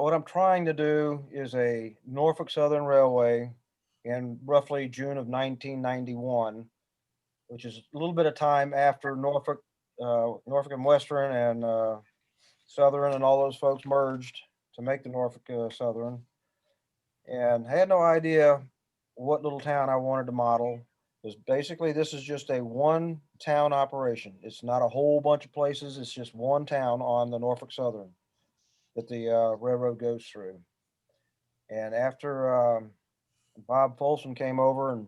what I'm trying to do is a Norfolk Southern Railway in roughly June of 1991, which is a little bit of time after Norfolk and Western and Southern and all those folks merged to make the Norfolk Southern, and had no idea what little town I wanted to model. Because basically, this is just a one town operation. It's not a whole bunch of places. It's just one town on the Norfolk Southern that the railroad goes through. And after Bob Folsom came over and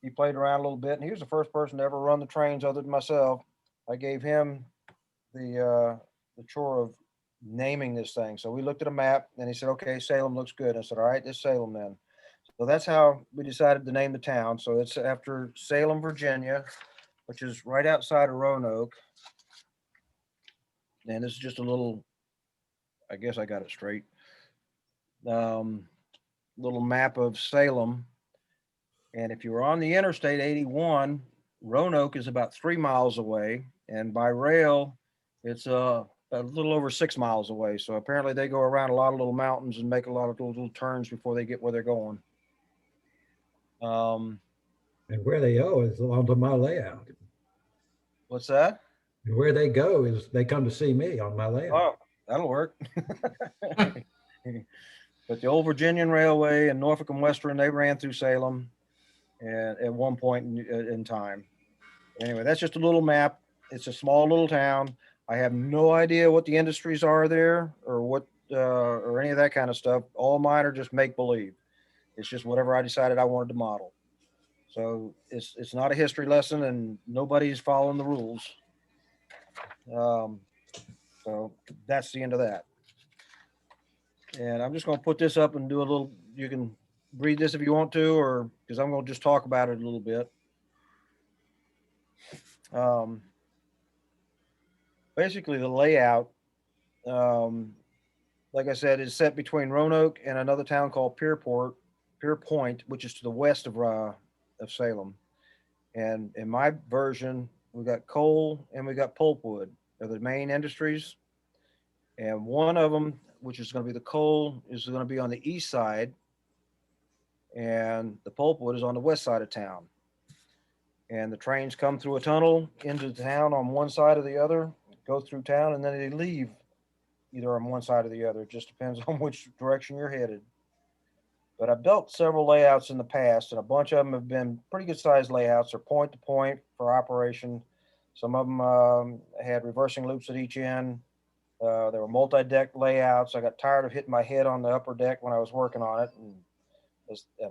he played around a little bit, and he was the first person to ever run the trains other than myself. I gave him the chore of naming this thing. So we looked at a map, and he said, "Okay, Salem looks good." I said, "All right, this Salem then." So that's how we decided to name the town. So it's after Salem, Virginia, which is right outside of Roanoke. And this is just a little, I guess I got it straight, um, little map of Salem. And if you're on the Interstate 81, Roanoke is about 3 miles away. And by rail, it's a little over 6 miles away. So apparently they go around a lot of little mountains and make a lot of little turns before they get where they're going. Um, And where they go is onto my layout. what's that? And where they go is they come to see me on my layout. Oh, that'll work. But the old Virginian Railway and Norfolk and Western, they ran through Salem and at one point in time. Anyway, that's just a little map. It's a small little town. I have no idea what the industries are there or what or any of that kind of stuff. All mine are just make believe. It's just whatever I decided I wanted to model. So it's not a history lesson, and nobody's following the rules. Um, so that's the end of that. And I'm just going to put this up and do a little. You can read this if you want to, or because I'm going to just talk about it a little bit. Um, Basically, the layout, um, like I said, is set between Roanoke and another town called Pierpont, which is to the west of Salem. And in my version, we got coal and we got pulpwood. They're the main industries. And one of them, which is going to be the coal, is going to be on the east side, and the pulpwood is on the west side of town. And the trains come through a tunnel into the town on one side or the other, go through town, and then they leave either on one side or the other. It just depends on which direction you're headed. But I've built several layouts in the past, and a bunch of them have been pretty good sized layouts. They're point to point for operation. Some of them had reversing loops at each end. There were multi-deck layouts. I got tired of hitting my head on the upper deck when I was working on it. And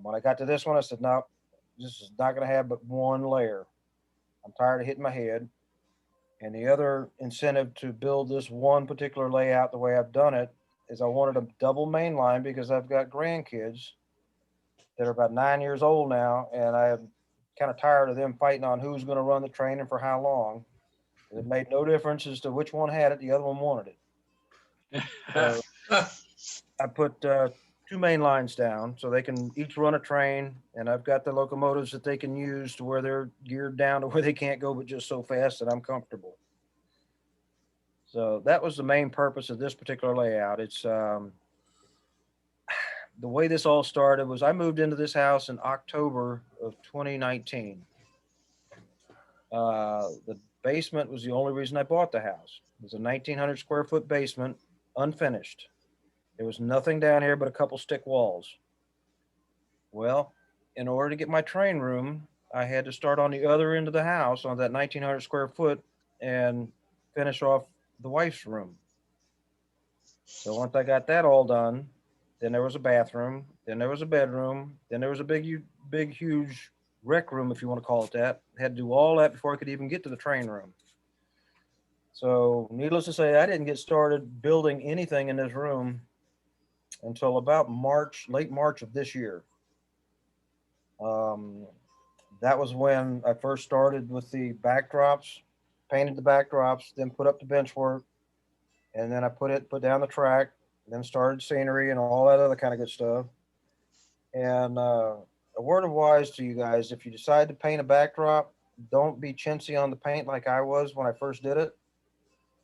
when I got to this one, I said, no, this is not going to have but one layer. I'm tired of hitting my head. And the other incentive to build this one particular layout the way I've done it is I wanted a double main line because I've got grandkids that are about 9 years old now, and I'm kind of tired of them fighting on who's going to run the train and for how long. It made no difference as to which one had it; the other one wanted it. So I put two main lines down so they can each run a train, and I've got the locomotives that they can use to where they're geared down to where they can't go, but just so fast that I'm comfortable. So that was the main purpose of this particular layout. It's the way this all started was I moved into this house in October of 2019. The basement was the only reason I bought the house. It was a 1,900 square foot basement, unfinished. There was nothing down here but a couple stick walls. Well, in order to get my train room, I had to start on the other end of the house on that 1,900 square foot and finish off the wife's room. So once I got that all done, then there was a bathroom, then there was a bedroom, then there was a big, huge rec room, if you want to call it that. I had to do all that before I could even get to the train room. So, needless to say, I didn't get started building anything in this room until about March, late March of this year. Um, that was when I first started with the backdrops, painted the backdrops, then put up the bench work, and then I put down the track, then started scenery and all that other kind of good stuff. And a word of wise to you guys: if you decide to paint a backdrop, don't be chintzy on the paint like I was when I first did it.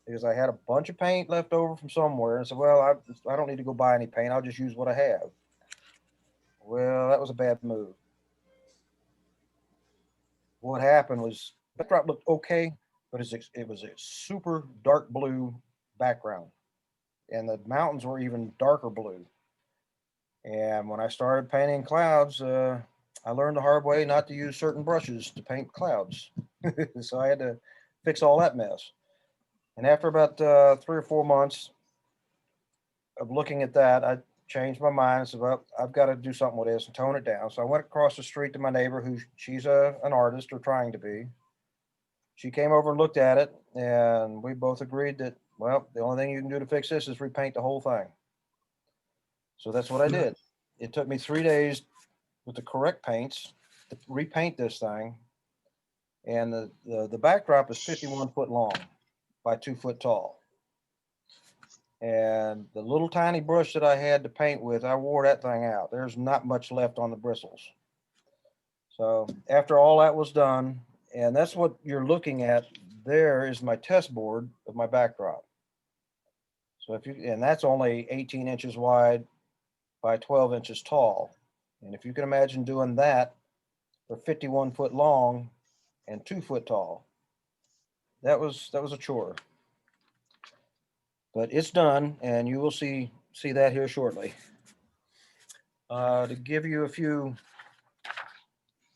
because I had a bunch of paint left over from somewhere. And I said, well, I don't need to go buy any paint. I'll just use what I have. Well, that was a bad move. What happened was the backdrop looked okay, but it was a super dark blue background, and the mountains were even darker blue. And when I started painting clouds, I learned the hard way not to use certain brushes to paint clouds. So I had to fix all that mess. And after about 3 or 4 months of looking at that, I changed my mind and said, well, I've got to do something with this and tone it down. So I went across the street to my neighbor, she's an artist, or trying to be. She came over and looked at it, and we both agreed that, well, the only thing you can do to fix this is repaint the whole thing. So that's what I did. It took me 3 days with the correct paints to repaint this thing. And the backdrop is 51 foot long by 2 foot tall. And the little tiny brush that I had to paint with, I wore that thing out. There's not much left on the bristles. So after all that was done, and that's what you're looking at, there is my test board of my backdrop. So and that's only 18 inches wide by 12 inches tall. And if you can imagine doing that for 51 foot long and 2 foot tall, that was a chore. But it's done, and you will see that here shortly. To give you a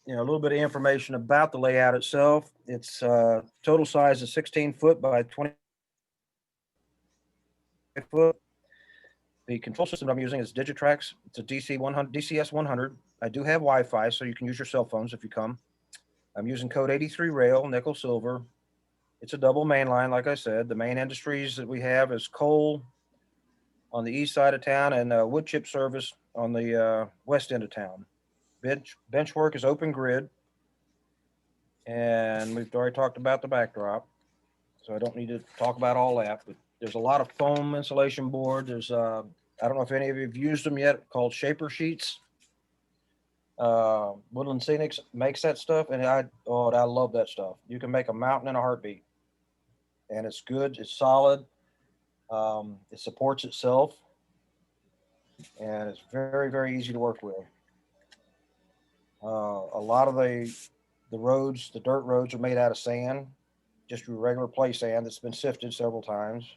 little bit of information about the layout itself, its total size is 16 foot by 20 foot. The control system I'm using is Digitrax. It's a DCS 100. I do have Wi-Fi, so you can use your cell phones if you come. I'm using code 83 rail, nickel silver. It's a double main line, like I said. The main industries that we have is coal on the east side of town and wood chip service on the west end of town. Bench work is open grid, and we've already talked about the backdrop, so I don't need to talk about all that. But there's a lot of foam insulation board. There's I don't know if any of you have used them yet, called shaper sheets. Woodland Scenics makes that stuff, and I love that stuff. You can make a mountain in a heartbeat, and it's good. It's solid. It supports itself, and it's very, very easy to work with. A lot of the roads, the dirt roads, are made out of sand, just your regular play sand that's been sifted several times.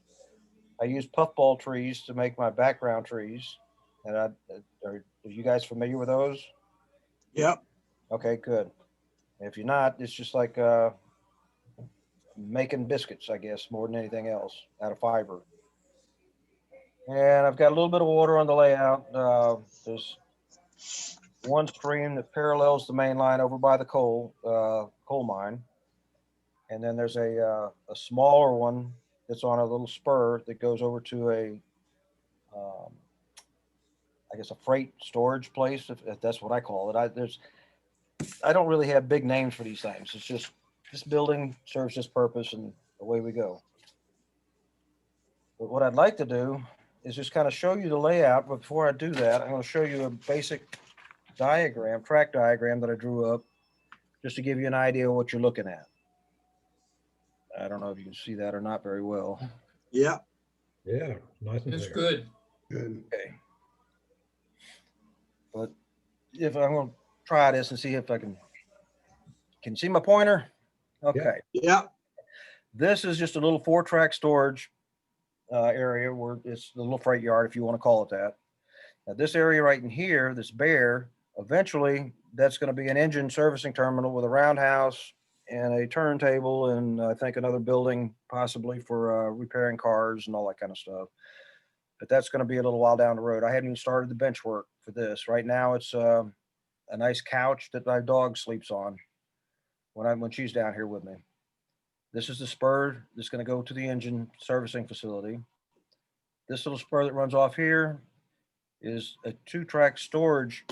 I use puffball trees to make my background trees. And are you guys familiar with those? Yep. Okay, good. If you're not, it's just like making biscuits, I guess, more than anything else, out of fiber. And I've got a little bit of water on the layout. There's one stream that parallels the main line over by the coal mine. And then there's a smaller one that's on a little spur that goes over to I guess a freight storage place, if that's what I call it. I don't really have big names for these things. It's just this building serves this purpose, and away we go. But what I'd like to do is just kind of show you the layout. But before I do that, I'm going to show you a basic track diagram that I drew up, just to give you an idea of what you're looking at. I don't know if you can see that or not very well. Yeah. Yeah, nice and It's clear. good. Good. Okay. But if I'm going to try this and see if I can you see my pointer? Okay. Yeah. This is just a little 4-track storage area where it's the little freight yard, if you want to call it that. Now, this area right in here, this bare, eventually that's going to be an engine servicing terminal with a roundhouse and a turntable, and I think another building possibly for repairing cars and all that kind of stuff. But that's going to be a little while down the road. I haven't even started the bench work for this. Right now, it's a nice couch that my dog sleeps on when she's down here with me. This is the spur that's going to go to the engine servicing facility. This little spur that runs off here is a 2-track storage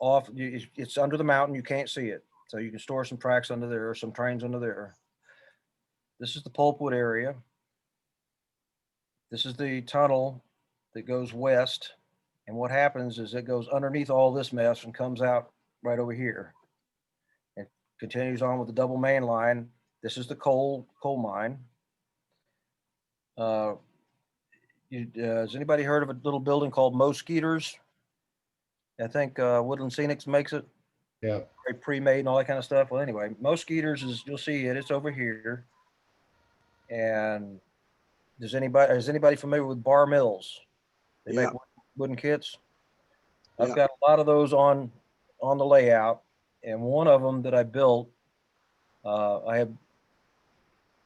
off. It's under the mountain. You can't see it. So you can store some tracks under there or some trains under there. This is the Pulpwood area. This is the tunnel that goes west. And what happens is it goes underneath all this mess and comes out right over here. And continues on with the double main line. This is the coal mine. Uh, has anybody heard of a little building called Mosquitoes? I think Woodland Scenics makes it. Yeah. Very pre-made and all that kind of stuff. Well, anyway, Mosquitoes is, you'll see it. It's over here. And is anybody familiar with Bar Mills? They make Yeah. wooden kits. Yeah. I've got a lot of those on the layout, and one of them that I built, I have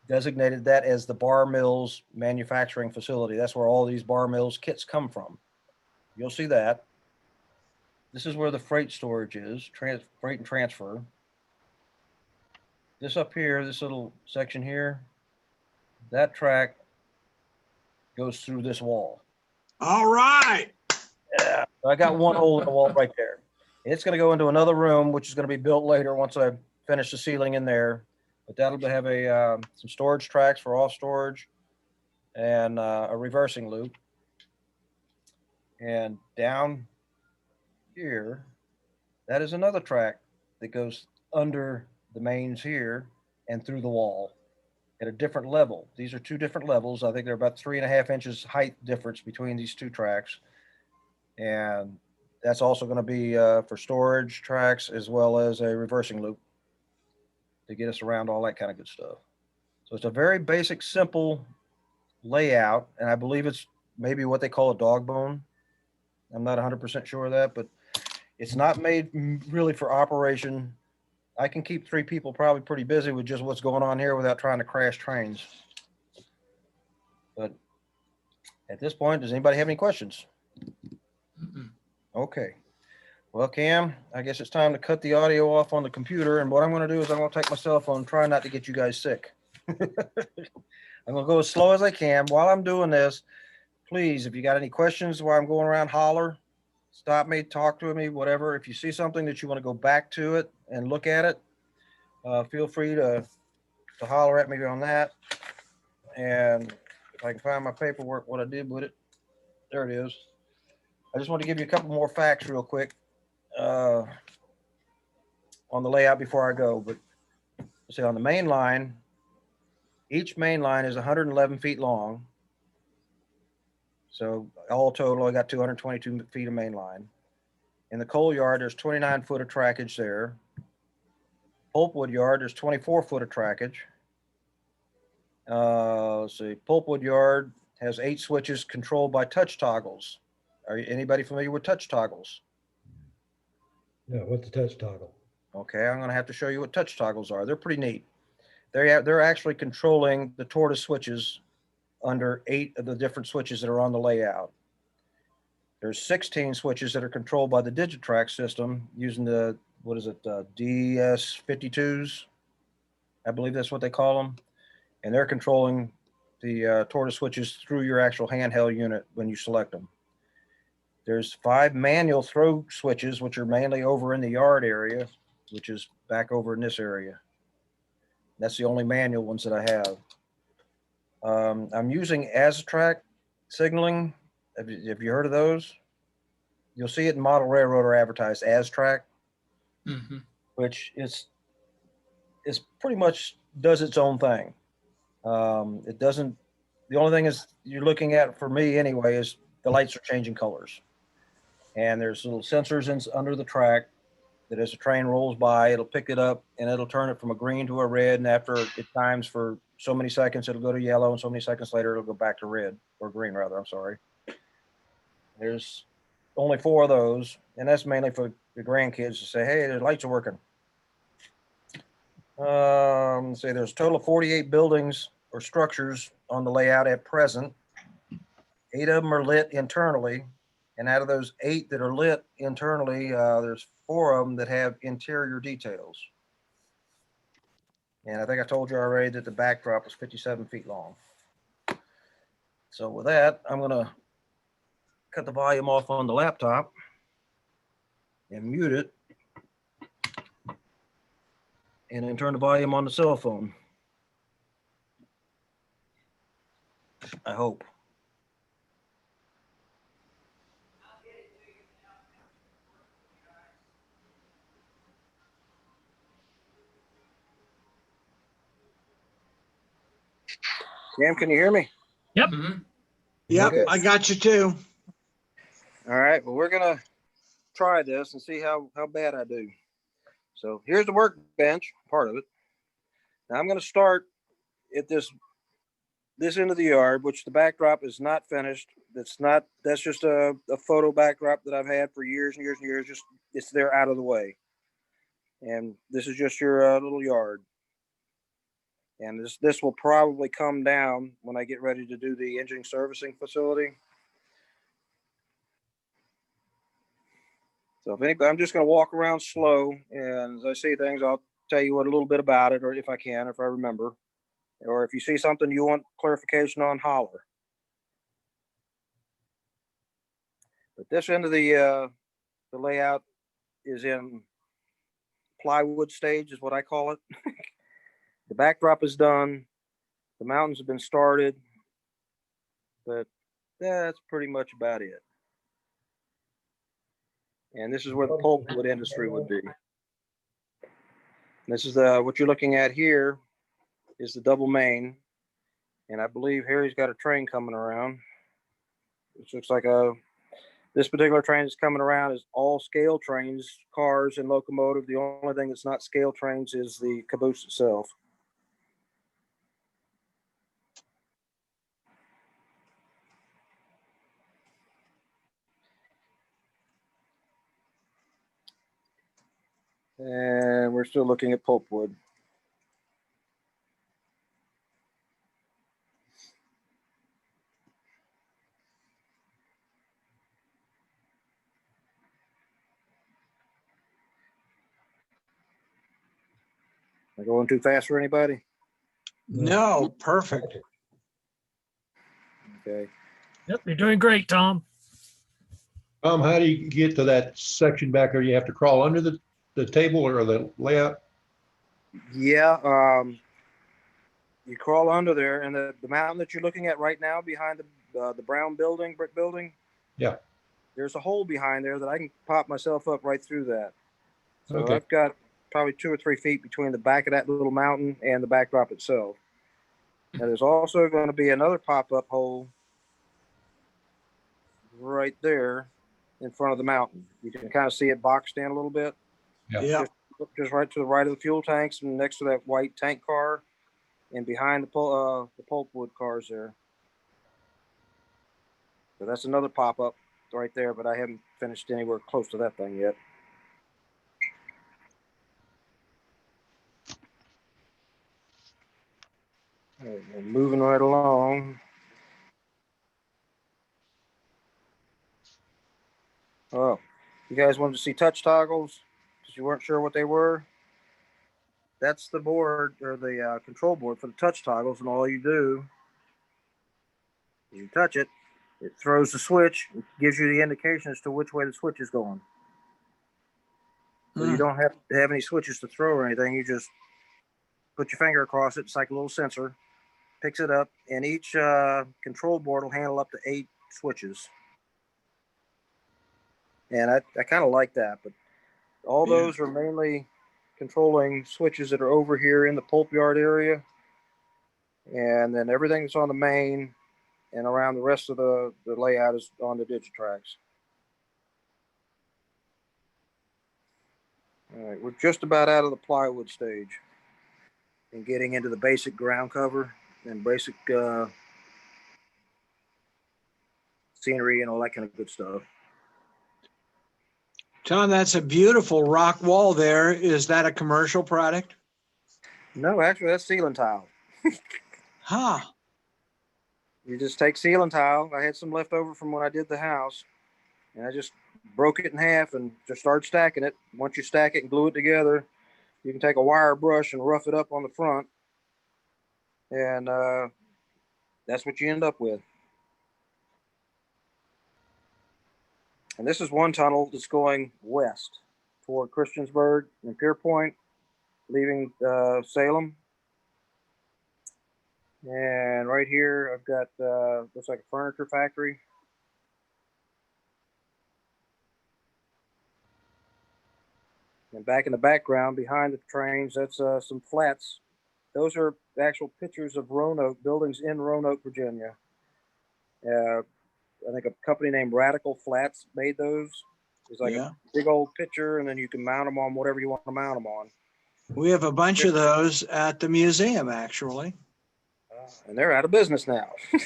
designated that as the Bar Mills manufacturing facility. That's where all these Bar Mills kits come from. You'll see that. This is where the freight storage is, freight and transfer. This up here, this little section here, that track goes through this wall. All right. Yeah, I got one hole in the wall right there. It's going to go into another room, which is going to be built later once I finish the ceiling in there. But that'll have a some storage tracks for off storage and a reversing loop. And down here, that is another track that goes under the mains here and through the wall at a different level. These are two different levels. I think they're about 3.5 inches height difference between these two tracks. And that's also going to be for storage tracks as well as a reversing loop to get us around all that kind of good stuff. So it's a very basic, simple layout. And I believe it's maybe what they call a dog bone. I'm not 100% sure of that, but it's not made really for operation. I can keep 3 people probably pretty busy with just what's going on here without trying to crash trains. But at this point, does anybody have any questions? Okay. Well, Cam, I guess it's time to cut the audio off on the computer. And what I'm going to do is I'm going to take my cell phone, try not to get you guys sick. I'm going to go as slow as I can. While I'm doing this, please, if you got any questions while I'm going around, holler, stop me, talk to me, whatever. If you see something that you want to go back to it and look at it, feel free to holler at me on that. And if I can find my paperwork, what I did with it, there it is. I just want to give you a couple more facts real quick on the layout before I go. But see, on the main line, each main line is 111 feet long. So all total, I got 222 feet of main line. In the coal yard, there's 29 foot of trackage there. Pulpwood yard, there's 24 foot of trackage. Let's see, Pulpwood yard has 8 switches controlled by touch toggles. Anybody familiar with touch toggles? Yeah, what's the touch toggle? Okay, I'm going to have to show you what touch toggles are. They're pretty neat. They're actually controlling the tortoise switches under 8 of the different switches that are on the layout. There's 16 switches that are controlled by the Digitrack system using the, what is it, DS52s? I believe that's what they call them. And they're controlling the tortoise switches through your actual handheld unit when you select them. There's 5 manual throw switches, which are mainly over in the yard area, which is back over in this area. That's the only manual ones that I have. I'm using Aztrak Signaling. Have you heard of those? You'll see it in Model Railroader advertised, Aztrak, which is pretty much does its own thing. It doesn't, the only thing is you're looking at, for me anyway, is the lights are changing colors. And there's little sensors under the track that as the train rolls by, it'll pick it up and it'll turn it from a green to a red. And after it times for so many seconds, it'll go to yellow. And so many seconds later, it'll go back to red, or green rather, I'm sorry. There's only 4 of those. And that's mainly for the grandkids to say, hey, the lights are working. Say there's a total of 48 buildings or structures on the layout at present. 8 of them are lit internally. And out of those 8 that are lit internally, there's 4 of them that have interior details. And I think I told you already that the backdrop was 57 feet long. So with that, I'm going to cut the volume off on the laptop and mute it. And then turn the volume on the cell phone. I hope. Cam, can you hear me? Yep. Yep, Okay. I got you too. All right. Well, we're gonna try this and see how bad I do. So here's the workbench, part of it. Now I'm gonna start at this end of the yard, which the backdrop is not finished. That's just a photo backdrop that I've had for years and years and years. Just it's there out of the way. And this is just your little yard. And this will probably come down when I get ready to do the engine servicing facility. So if anybody, I'm just going to walk around slow, and as I see things, I'll tell you a little bit about it, or if I can, if I remember, or if you see something you want clarification on, holler. But this end of the layout is in plywood stage, is what I call it. The backdrop is done. The mountains have been started, but that's pretty much about it. And this is where the pulpwood industry would be. This is what you're looking at here is the double main. And I believe Harry's got a train coming around. It looks like this particular train that's coming around is all scale trains, cars, and locomotive. The only thing that's not scale trains is the caboose itself. And we're still looking at pulpwood. Am I going too fast for anybody? No, perfect. Okay. Yep, you're doing great, Tom. How do you get to that section back there? You have to crawl under the table or the layout? Yeah, you crawl under there, and the mountain that you're looking at right now behind the brown building, brick building. Yeah. There's a hole behind there that I can pop myself up right through that. So Okay. I've got probably 2 or 3 feet between the back of that little mountain and the backdrop itself. Now there's also going to be another pop-up hole right there in front of the mountain. You can kind of see it boxed in a little bit. Yeah. Yeah. Just right to the right of the fuel tanks and next to that white tank car and behind the pulpwood cars there. So that's another pop-up right there, but I haven't finished anywhere close to that thing yet. All right, we're moving right along. Oh, you guys wanted to see touch toggles because you weren't sure what they were? That's the board or the control board for the touch toggles, and all you do is you touch it, it throws the switch, it gives you the indication as to which way the switch is going. So you don't have to have any switches to throw or anything. You just put your finger across it. It's like a little sensor, picks it up, and each control board will handle up to 8 switches. And I kind of like that, but all those are mainly controlling switches that are over here in the pulp yard area. And then everything that's on the main and around the rest of the layout is on the Digitrax. All right, we're just about out of the plywood stage and getting into the basic ground cover and basic scenery and all that kind of good stuff. Tom, that's a beautiful rock wall there. Is that a commercial product? No, actually, that's ceiling tile. Huh. You just take ceiling tile. I had some left over from when I did the house, and I just broke it in half and just started stacking it. Once you stack it and glue it together, you can take a wire brush and rough it up on the front, and that's what you end up with. And this is one tunnel that's going west toward Christiansburg and Pierpoint, leaving Salem. And right here, I've got looks like a furniture factory. And back in the background, behind the trains, that's some flats. Those are actual pictures of Roanoke, buildings in Roanoke, Virginia. I think a company named Radical Flats made those. It's like Yeah. a big old picture, and then you can mount them on whatever you want to mount them on. We have a bunch of those at the museum, actually. And they're out of business now. I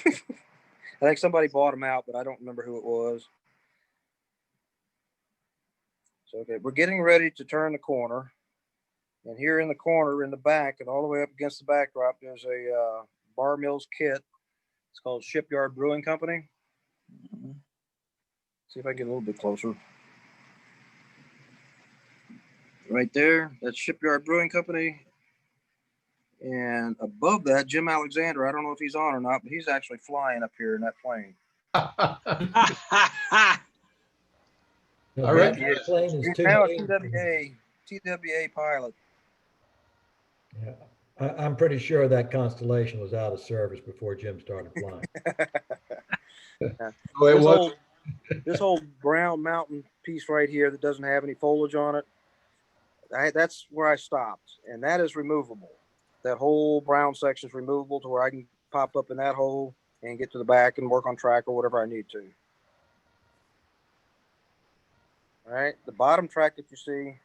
think somebody bought them out, but I don't remember who it was. So, okay, we're getting ready to turn the corner. And here in the corner, in the back, and all the way up against the backdrop, there's a Bar Mills kit. It's called Shipyard Brewing Company. See if I can get a little bit closer. Right there, that's Shipyard Brewing Company. And above that, Jim Alexander, I don't know if he's on or not, but he's actually flying up here in that plane. No, All right. that plane is He's too now a big. TWA pilot. Yeah. I'm pretty sure that Constellation was out of service before Jim started flying. Oh, it This was. whole, this whole brown mountain piece right here that doesn't have any foliage on it, that's where I stopped, and that is removable. That whole brown section is removable to where I can pop up in that hole and get to the back and work on track or whatever I need to. All right, the bottom track that you see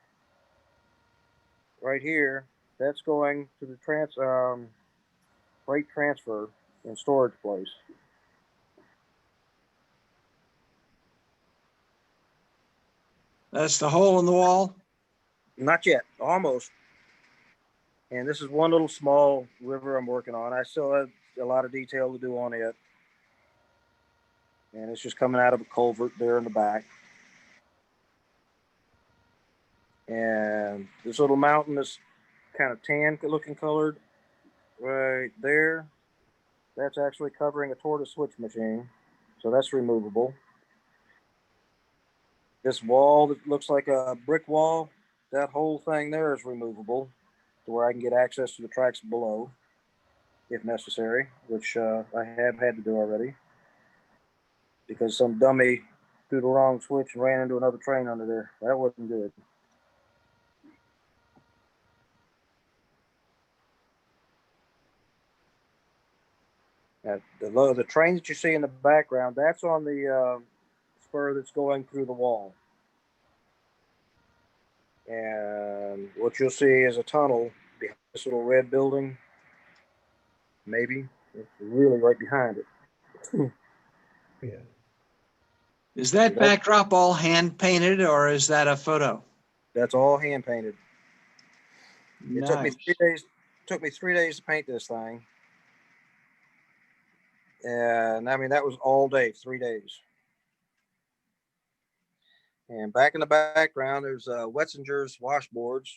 right here, that's going to the freight transfer and storage place. That's the hole in the wall. Not yet, almost. And this is one little small river I'm working on. I still have a lot of detail to do on it. And it's just coming out of a culvert there in the back. And this little mountain is kind of tan looking colored right there. That's actually covering a tortoise switch machine. So that's removable. This wall that looks like a brick wall, that whole thing there is removable to where I can get access to the tracks below if necessary, which I have had to do already because some dummy threw the wrong switch and ran into another train under there. That wasn't good. Now, the train that you see in the background, that's on the spur that's going through the wall. And what you'll see is a tunnel behind this little red building. Maybe. It's really right behind it. Yeah. Is that backdrop all hand painted or is that a photo? That's all hand painted. It took me Nice. 3 days. Took me 3 days to paint this thing. And I mean, that was all day, 3 days. And back in the background, there's Wetzinger's washboards.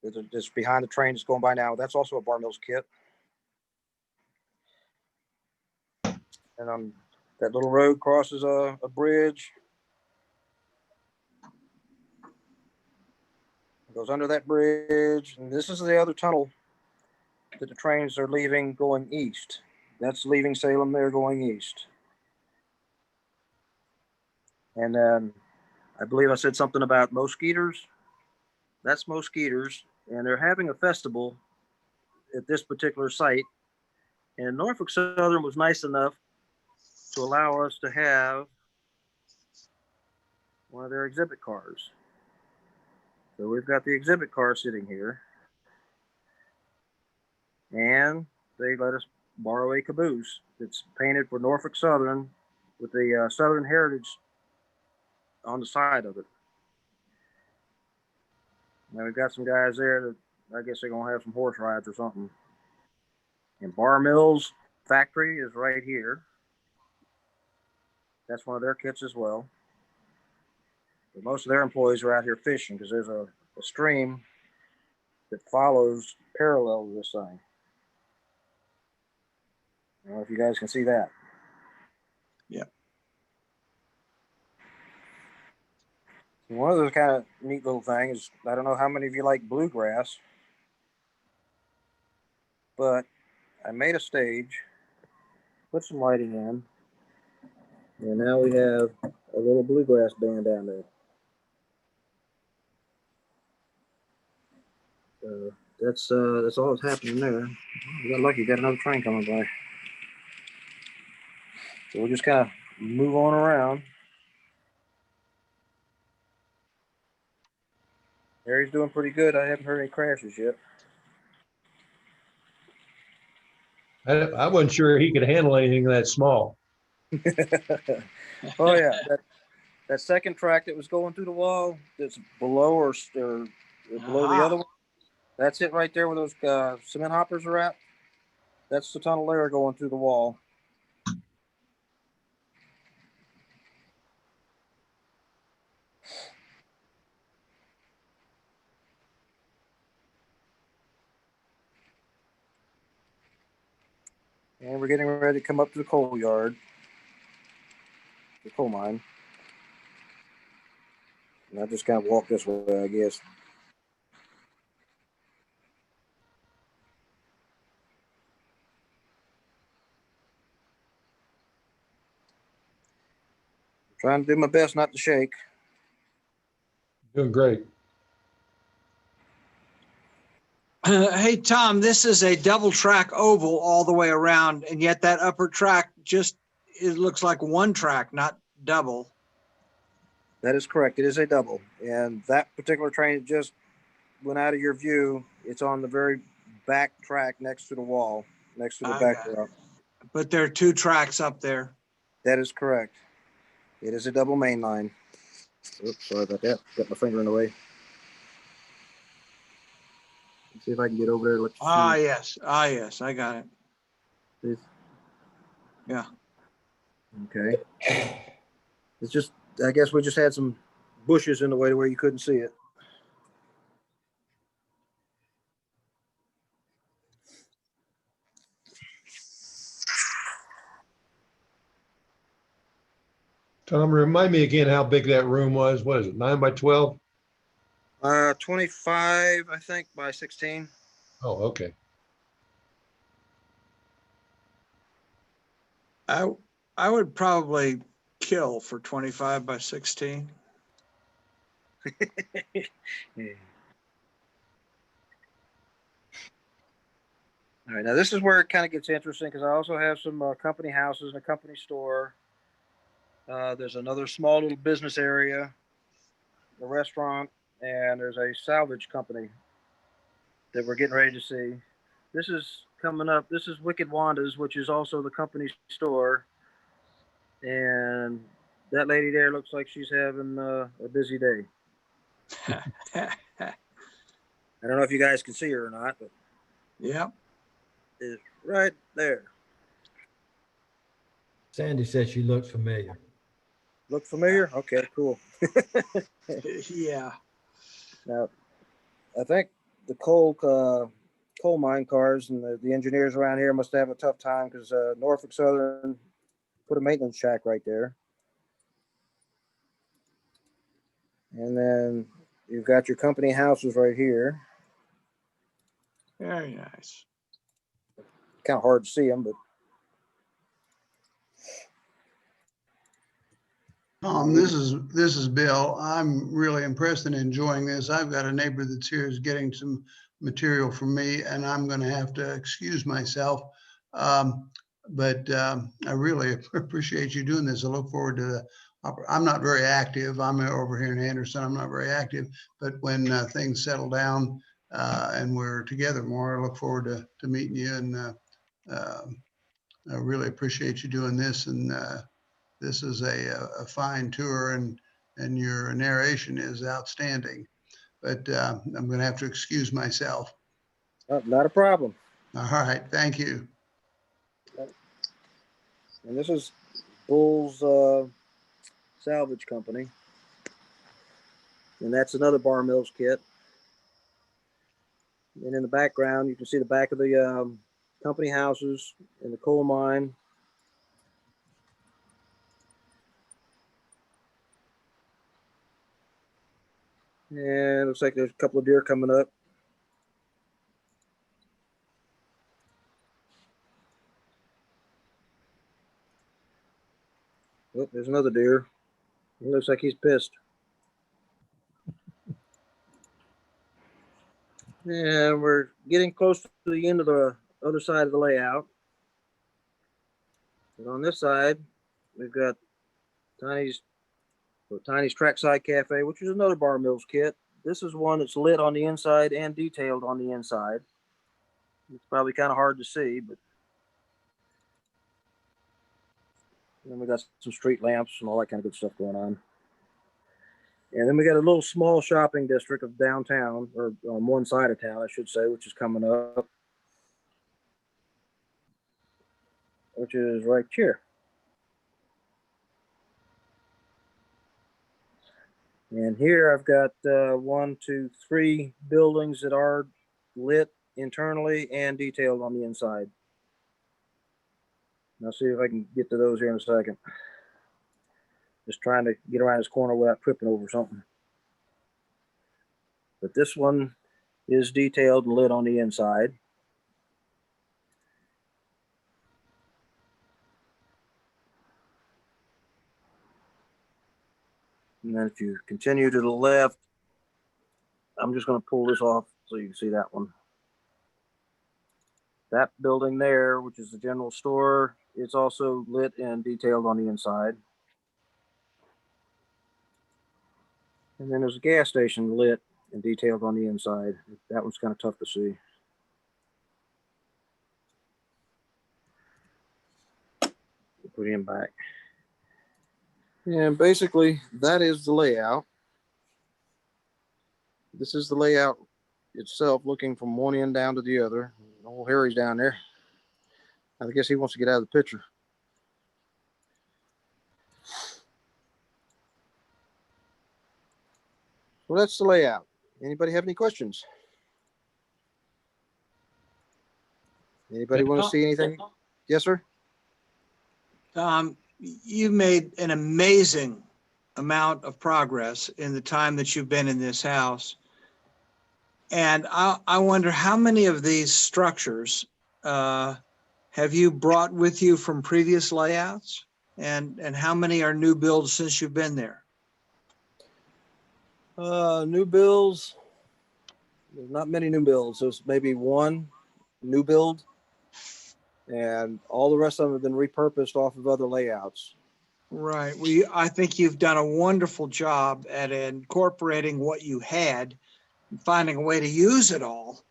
It's behind the train that's going by now. That's also a Bar Mills kit. And that little road crosses a bridge. It goes under that bridge. And this is the other tunnel that the trains are leaving going east. That's leaving Salem, they're going east. And then I believe I said something about mosquitoes. That's mosquitoes. And they're having a festival at this particular site. And Norfolk Southern was nice enough to allow us to have one of their exhibit cars. So we've got the exhibit car sitting here. And they let us borrow a caboose that's painted for Norfolk Southern with the Southern Heritage on the side of it. Now we've got some guys there that I guess they're going to have some horse rides or something. And Bar Mills factory is right here. That's one of their kits as well. But most of their employees are out here fishing because there's a stream that follows parallel to this thing. I don't know if you guys can see that. Yeah. One of those kind of neat little things, I don't know how many of you like bluegrass, but I made a stage, put some lighting in, and now we have a little bluegrass band down there. That's all that's happening there. You got lucky, you got another train coming by. So we'll just kind of move on around. Harry's doing pretty good. I haven't heard any crashes yet. I wasn't sure he could handle anything that small. Oh yeah, that second track that was going through the wall that's below or below the other one. That's it right there where those cement hoppers are at. That's the tunnel there going through the wall. And we're getting ready to come up to the coal yard, the coal mine. And I just kind of walk this way, I guess. I'm trying to do my best not to shake. Doing great. Hey, Tom, this is a double track oval all the way around, and yet that upper track it looks like one track, not double. That is correct. It is a double. And that particular train that just went out of your view, it's on the very back track next to the wall, next to the back row. But there are two tracks up there. That is correct. It is a double main line. Oops, sorry about that. Got my finger in the way. Let's see if I can get over there. Let's Yes. Yes. I got it. see. Yeah. Okay. It's just, I guess we just had some bushes in the way to where you couldn't see it. Tom, remind me again how big that room was. What is it, 9 by 12? 25, I think, by 16. Oh, okay. I would probably kill for 25 by 16. All right, now this is where it kind of gets interesting because I also have some company houses and a company store. There's another small little business area, a restaurant, and there's a salvage company that we're getting ready to see. This is coming up. This is Wicked Wandas, which is also the company store. And that lady there looks like she's having a busy day. I don't know if you guys can see her or not, but Yep. it's right there. Sandy says she looks familiar. Look familiar? Okay, cool. Yeah. Now, I think the coal mine cars and the engineers around here must have a tough time because Norfolk Southern put a maintenance shack right there. And then you've got your company houses right here. Very nice. Kind of hard to see them, but Tom, this is Bill. I'm really impressed and enjoying this. I've got a neighbor that's here is getting some material from me, and I'm going to have to excuse myself. But I really appreciate you doing this. I look forward to I'm not very active. I'm over here in Anderson. I'm not very active, but when things settle down and we're together more, I look forward to meeting you. And I really appreciate you doing this. And this is a fine tour, and your narration is outstanding. But I'm going to have to excuse myself. not a problem. All right, thank you. And this is Bull's salvage company. And that's another Bar Mills kit. And in the background, you can see the back of the company houses and the coal mine. And it looks like there's a couple of deer coming up. Oh, there's another deer. It looks like he's pissed. And we're getting close to the end of the other side of the layout. And on this side, We've got Tiny's Trackside Cafe, which is another Bar Mills kit. This is one that's lit on the inside and detailed on the inside. It's probably kind of hard to see, but then we got some street lamps and all that kind of good stuff going on. And then we got a little small shopping district of downtown, or on one side of town, I should say, which is coming up, which is right here. And here I've got 1, 2, 3 buildings that are lit internally and detailed on the inside. I'll see if I can get to those here in a second. Just trying to get around this corner without tripping over something. But this one is detailed and lit on the inside. And then if you continue to the left, I'm just going to pull this off so you can see that one. That building there, which is the general store, it's also lit and detailed on the inside. And then there's a gas station lit and detailed on the inside. That one's kind of tough to see. Put him back. And basically, that is the layout. This is the layout itself, looking from one end down to the other. Old Harry's down there. I guess he wants to get out of the picture. Well, that's the layout. Anybody have any questions? Anybody want to see anything? Yes, sir. You've made an amazing amount of progress in the time that you've been in this house. And I wonder how many of these structures have you brought with you from previous layouts? And how many are new builds since you've been there? New builds. There's not many new builds. There's maybe one new build. And all the rest of them have been repurposed off of other layouts. Right. I think you've done a wonderful job at incorporating what you had and finding a way to use it all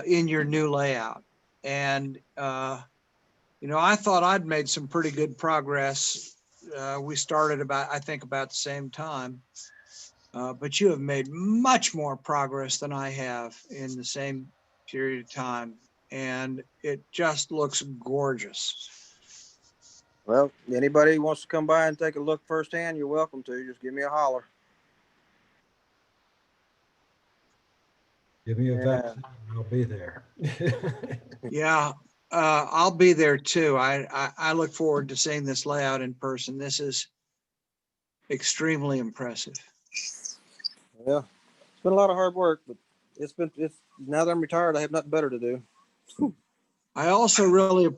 in your new layout. And, I thought I'd made some pretty good progress. We started I think about the same time. But you have made much more progress than I have in the same period of time. And it just looks gorgeous. Well, anybody who wants to come by and take a look firsthand, you're welcome to. Just give me a holler. Give me a Yeah. vaccine, I'll be there. Yeah, I'll be there too. I look forward to seeing this layout in person. This is extremely impressive. Yeah, it's been a lot of hard work, but it's now that I'm retired, I have nothing better to do. I also really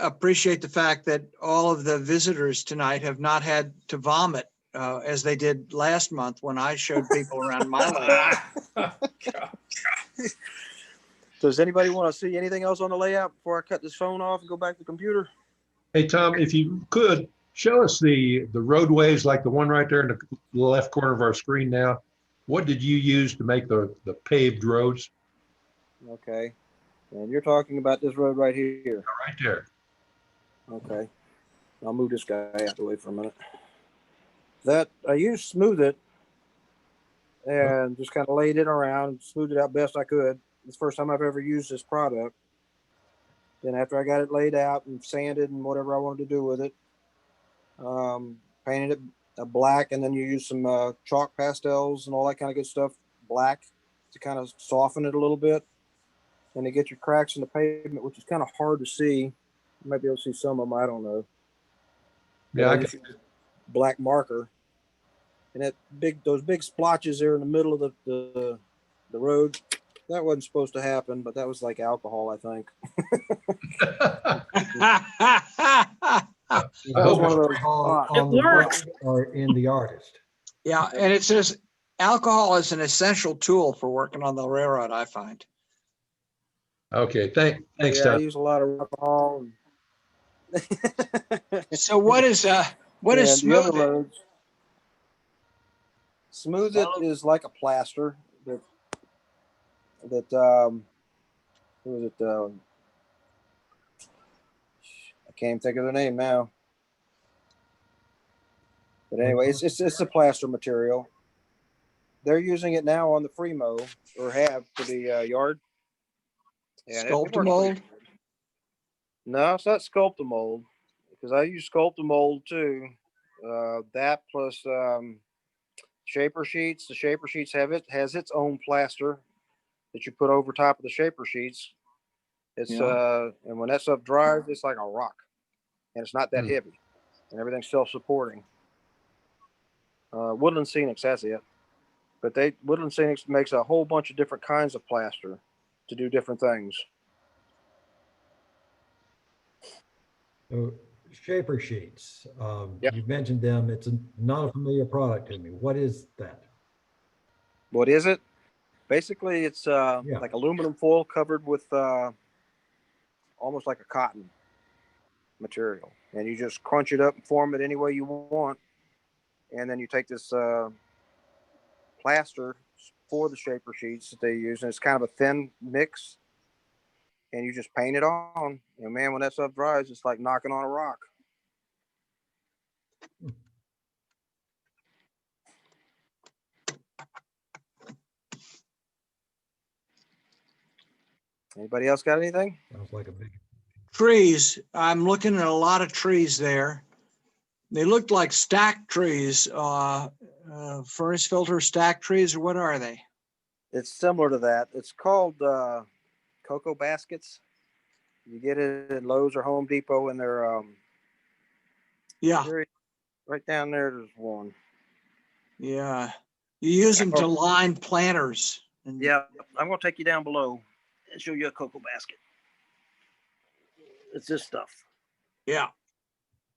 appreciate the fact that all of the visitors tonight have not had to vomit as they did last month when I showed people around my layout. Does anybody want to see anything else on the layout before I cut this phone off and go back to the computer? Hey, Tom, if you could, show us the roadways, like the one right there in the left corner of our screen now. What did you use to make the paved roads? Okay. And you're talking about this road right here. Right there. Okay. I'll move this guy out the way for a minute. That I used Smooth It and just kind of laid it around, smoothed it out best I could. It's the first time I've ever used this product. Then after I got it laid out and sanded and whatever I wanted to do with it, painted it black, and then you use some chalk pastels and all that kind of good stuff, black, to kind of soften it a little bit. And to get your cracks in the pavement, which is kind of hard to see. You might be able to see some of them, I don't know. Yeah, But black marker. And those big splotches there in the middle of the road, that wasn't supposed to happen, but that was like alcohol, I think. I That was hope one of it's- those On spots. the works. road or in the artist. Yeah, and it says alcohol is an essential tool for working on the railroad, I find. Okay, thanks, Yeah, I Tom. use a lot of alcohol. So what is And the other smooth? roads, smooth it is like a plaster that who is it? I can't even think of their name now. But anyway, it's a plaster material. They're using it now on the free mow, or have, for the yard. And it works pretty Sculptamold? good. No, it's not Sculptamold, because I use Sculptamold too. That plus shaper sheets. The shaper sheets has its own plaster that you put over top of the shaper sheets. It's Yeah. and when that stuff dries, it's like a rock, and it's not that heavy, and everything's self-supporting. Woodland Scenics has it, but Woodland Scenics makes a whole bunch of different kinds of plaster to do different things. So shaper sheets, Yep. you mentioned them. It's not a familiar product to me. What is that? What is it? Basically, it's Yeah. like aluminum foil covered with almost like a cotton material, and you just crunch it up and form it any way you want, and then you take this plaster for the shaper sheets that they use, and it's kind of a thin mix, and you just paint it on. And man, when that stuff dries, it's like knocking on a rock. Anybody else got anything? Sounds like a big. Trees. I'm looking at a lot of trees there. They looked like stacked trees, furnace filter stacked trees, or what are they? It's similar to that. It's called cocoa baskets. You get it at Lowe's or Home Depot, and they're Yeah, right down there. There's one. yeah. You use them to line planters. And Yeah, I'm gonna take you down below and show you a cocoa basket. It's this stuff, yeah.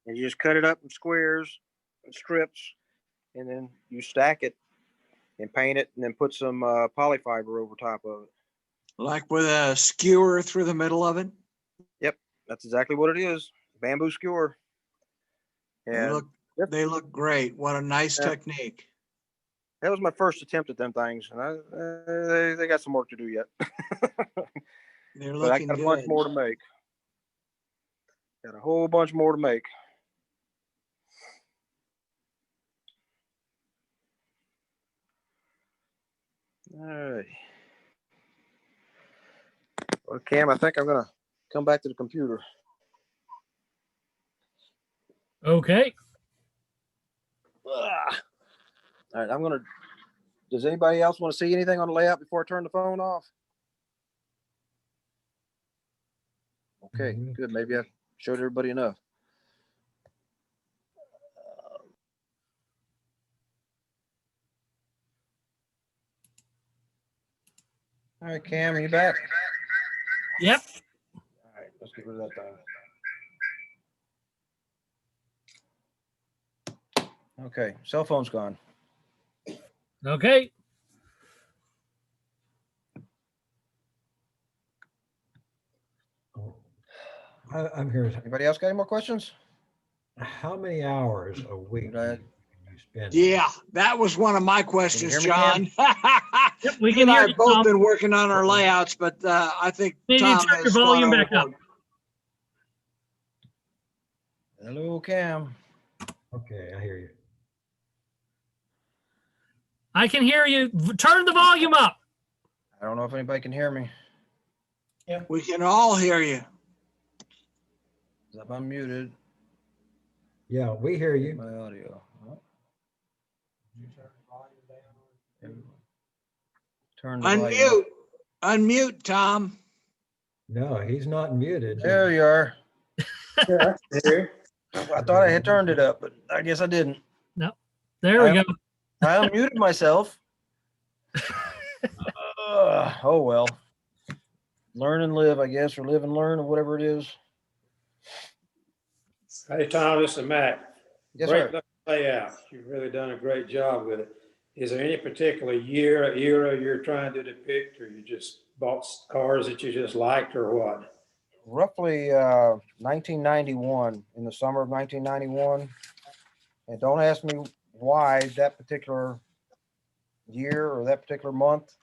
and you just cut it up in squares and strips, and then you stack it and paint it, and then put some polyfiber over top of it. Like with a skewer through the middle of it. Yep, that's exactly what it is. Bamboo skewer. And They look great. What a nice technique. that was my first attempt at them things, and they got some work to do yet. They're But I looking got a bunch good. more to make. Got a whole bunch more to make. All right. Well, Cam, I think I'm gonna come back to the computer. Okay. Ugh. All right, I'm gonna. Does anybody else want to see anything on the layout before I turn the phone off? Okay, good. Maybe I showed everybody enough. All right, Cam, are you back? Yep. All right, let's get rid of that thing. Okay, cell phone's gone. Okay. I'm here. Anybody else got any more questions? How many hours a week do you spend? Yeah, that was one of my questions, hear me, John. Yep, we You can and I hear have you, both Tom. been working on our layouts, but I think Need you to Tom turn your has volume gone back up. overboard. Hello, Cam. Okay, I hear you. I can hear you. Turn the volume up. I don't know if anybody can hear me. We can all hear you. I'm unmuted. Yeah, we hear you. My audio. Turn the volume Unmute. up. Unmute, Tom. No, he's not muted. There you are. I thought I had turned it up, but I guess I didn't. No. There we go. I unmuted myself. Oh well. Learn and live, I guess, or live and learn, or whatever it is. Hey, Tom, this is Matt. Yes, Great sir. layout. You've really done a great job with it. Is there any particular year, era you're trying to depict, or you just bought cars that you just liked, or what? roughly 1991, in the summer of 1991. And don't ask me why that particular year or that particular month,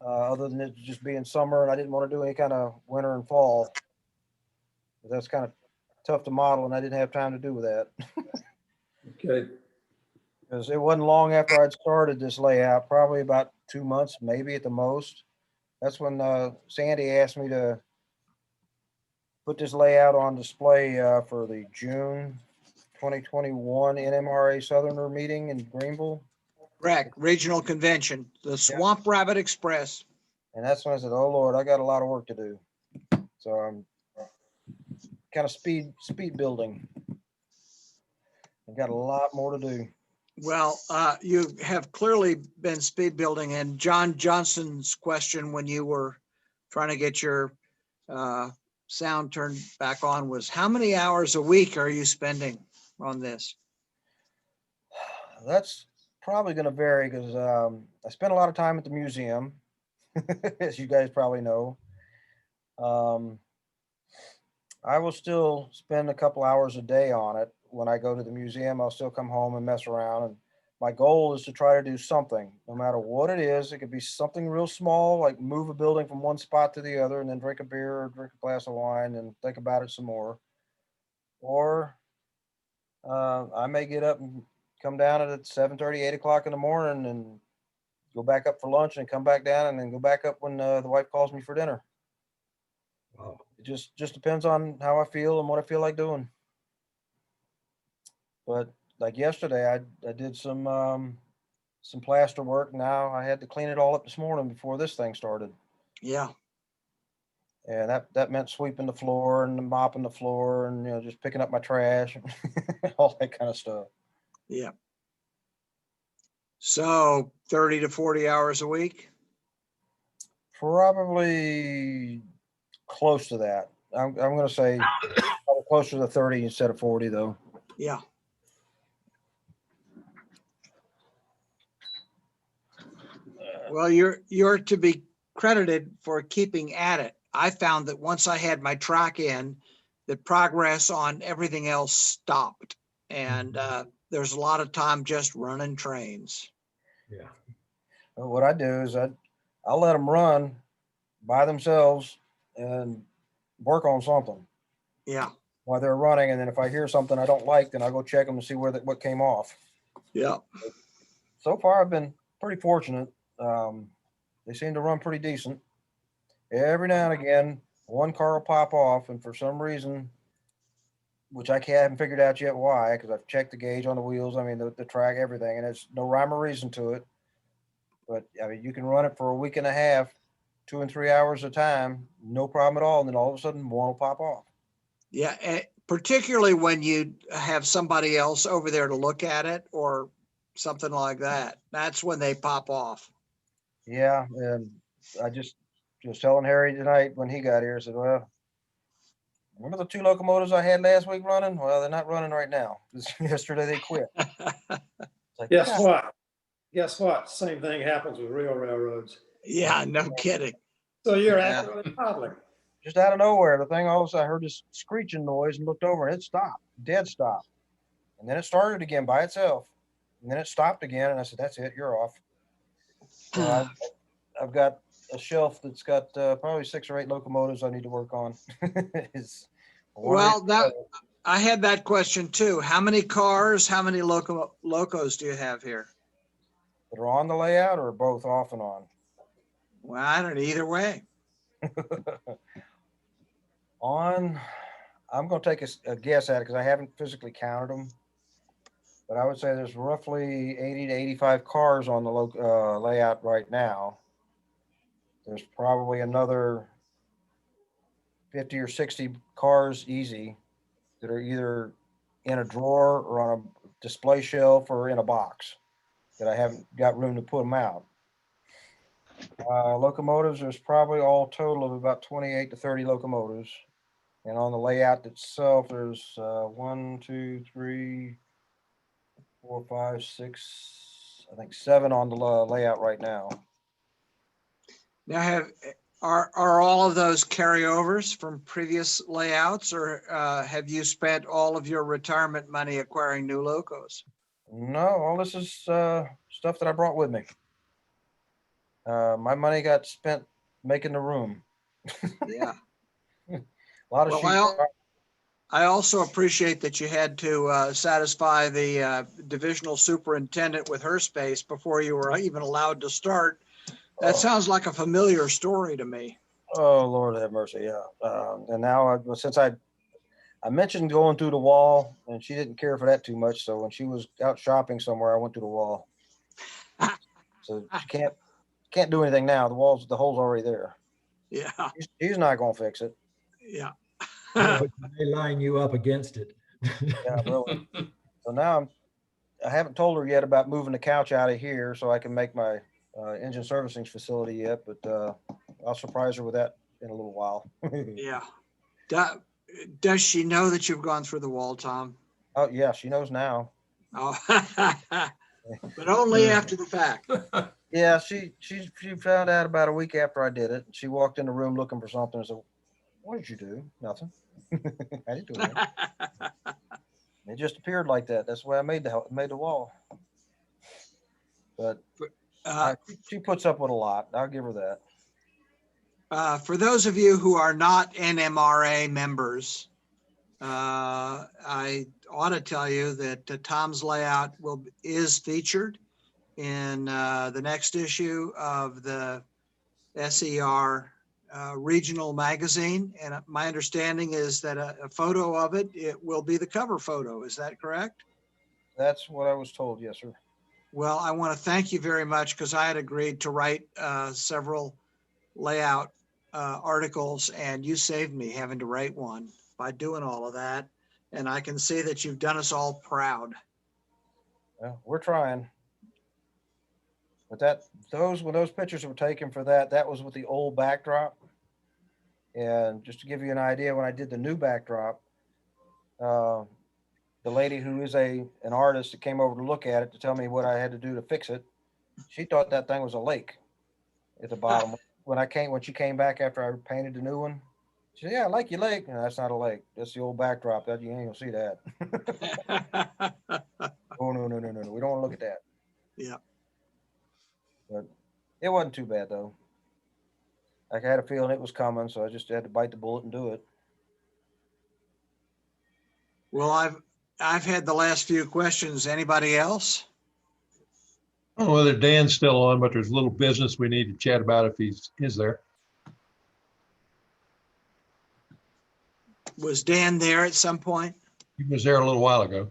other than it just being summer and I didn't want to do any kind of winter and fall. That's kind of tough to model and I didn't have time to do with that. Okay. Because it wasn't long after I'd started this layout, probably about 2 months, maybe at the most. That's when Sandy asked me to put this layout on display for the June 2021 NMRA Southerner meeting in Greenville. Correct, regional convention, the Swamp Rabbit Express. And that's when I said, oh Lord, I got a lot of work to do. So I'm kind of speed building. I've got a lot more to do. Well, you have clearly been speed building, and John Johnson's question when you were trying to get your sound turned back on was, how many hours a week are you spending on this? That's probably going to vary because I spend a lot of time at the museum, as you guys probably know. I will still spend a couple hours a day on it. When I go to the museum, I'll still come home and mess around. And my goal is to try to do something, no matter what it is. It could be something real small, like move a building from one spot to the other and then drink a beer or drink a glass of wine and think about it some more. Or I may get up and come down at 7:30, 8 o'clock in the morning and go back up for lunch and come back down and then go back up when the wife calls me for dinner. Wow. It just depends on how I feel and what I feel like doing. But like yesterday, I did some plaster work. Now I had to clean it all up this morning before this thing started. Yeah, And that meant sweeping the floor and mopping the floor and just picking up my trash, all that kind of stuff. yeah. So 30 to 40 hours a week? Probably close to that. I'm going to say probably closer to 30 instead of 40 though. Yeah. Well, you're to be credited for keeping at it. I found that once I had my track in, the progress on everything else stopped. And there's a lot of time just running trains. Yeah. Well, what I do is I'll let them run by themselves and work on something Yeah, while they're running. And then if I hear something I don't like, then I'll go check them and see what came off. yeah. So far, I've been pretty fortunate. They seem to run pretty decent. Every now and again, one car will pop off, and for some reason, which I haven't figured out yet why, because I've checked the gauge on the wheels, I mean, the track, everything, and there's no rhyme or reason to it. But I mean, you can run it for a week and a half, 2 and 3 hours a time, no problem at all. And then all of a sudden, one will pop off. Yeah, particularly when you have somebody else over there to look at it or something like that. That's when they pop off. Yeah, and I just was telling Harry tonight when he got here, I said, well, remember the 2 locomotives I had last week running? Well, they're not running right now. Yesterday they quit. It's like, Guess God, what? Guess what? Same thing happens with real railroads. Yeah, no kidding. So you're Yeah. accurately modeling. just out of nowhere, the thing, all of a sudden I heard this screeching noise and looked over and it stopped, dead stop. And then it started again by itself. And then it stopped again. And I said, that's it, you're off. So I've got a shelf that's got probably 6 or 8 locomotives I need to work on. Well, I had that question too. How many cars, how many locos do you have here? that are on the layout or both off and on? Well, I don't know, either way. On, I'm going to take a guess at it because I haven't physically counted them. But I would say there's roughly 80 to 85 cars on the layout right now. There's probably another 50 or 60 cars easy that are either in a drawer or on a display shelf or in a box that I haven't got room to put them out. Locomotives, there's probably all total of about 28 to 30 locomotives. And on the layout itself, there's 1, 2, 3, 4, 5, 6, I think 7 on the layout right now. Now Are all of those carryovers from previous layouts, or have you spent all of your retirement money acquiring new locos? No, all this is stuff that I brought with me. My money got spent making the room. Yeah. A lot of Well, sheep. I also appreciate that you had to satisfy the divisional superintendent with her space before you were even allowed to start. That sounds like a familiar story to me. Oh, Lord have mercy, yeah. And now, since I mentioned going through the wall, and she didn't care for that too much, so when she was out shopping somewhere, I went through the wall. So she can't do anything now. The hole's already there. Yeah, She's not gonna fix it. yeah. But they line you up against it. Yeah, really. So now I haven't told her yet about moving the couch out of here so I can make my engine servicing facility yet, but I'll surprise her with that in a little while. Yeah. Does she know that you've gone through the wall, Tom? Oh yeah, she knows now. Oh, but only after the fact. Yeah, she found out about a week after I did it. She walked in the room looking for something and said, "What did you do?" Nothing. I didn't do anything. It just appeared like that. That's the way I made the wall. But she puts up with a lot. I'll give her that. For those of you who are not NMRA members, I ought to tell you that Tom's layout is featured in the next issue of the SER regional magazine. And my understanding is that a photo of it will be the cover photo. Is that correct? That's what I was told. Yes, sir. Well, I want to thank you very much because I had agreed to write several layout articles, and you saved me having to write one by doing all of that. And I can see that you've done us all proud. Well, we're trying. But when those pictures were taken for that was with the old backdrop. And just to give you an idea, when I did the new backdrop, the lady who is an artist that came over to look at it to tell me what I had to do to fix it, she thought that thing was a lake at the bottom. When she came back after I painted the new one, she said, "Yeah, I like your lake." No, that's not a lake. That's the old backdrop. That you ain't gonna see that. Oh no. We don't want to look at that. Yeah. But it wasn't too bad though. I had a feeling it was coming, so I just had to bite the bullet and do it. Well, I've had the last few questions. Anybody else? I don't know whether Dan's still on, but there's a little business we need to chat about if he's there. Was Dan there at some point? He was there a little while ago.